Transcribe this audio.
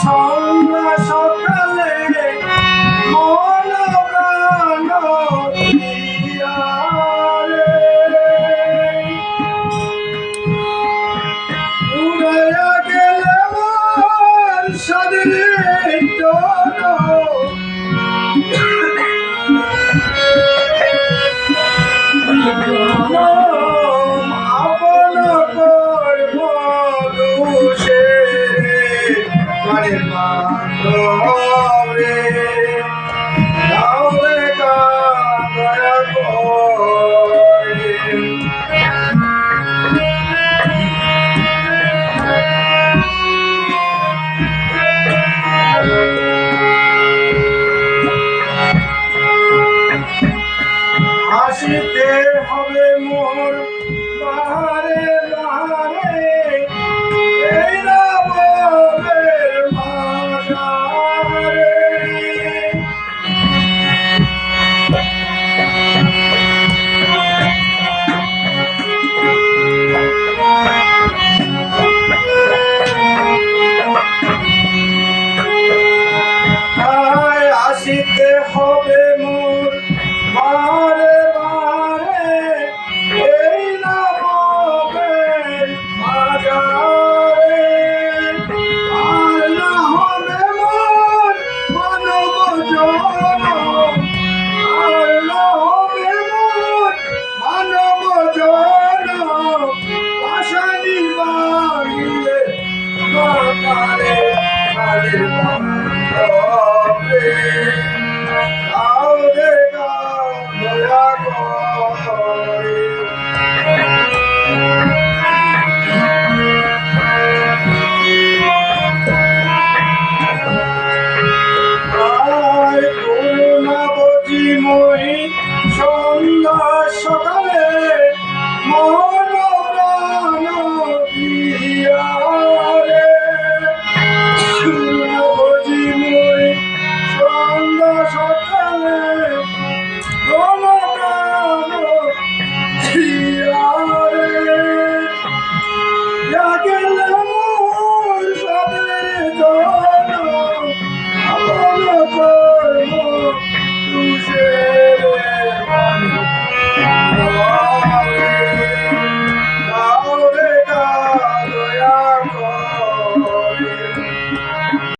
সন্ধ্যা সকালে মন প্রাণ দিয়া রে উড়াইয়া গেলে মোর সাদের জন্য আপন করব দুষে মারে মাত্রে তাহলে দয়া করে আসিতে হবে মোর বাহারে বাহারে এই রামের মাঝারে তাই আসিতে হবে মোর বাহারে বাহারে এই রামের মাঝারে আর না হবে মোর মানব জনম আর না হবে মোর মানব জনম আশানি বাড়িলে কালে কালের বান্ধবে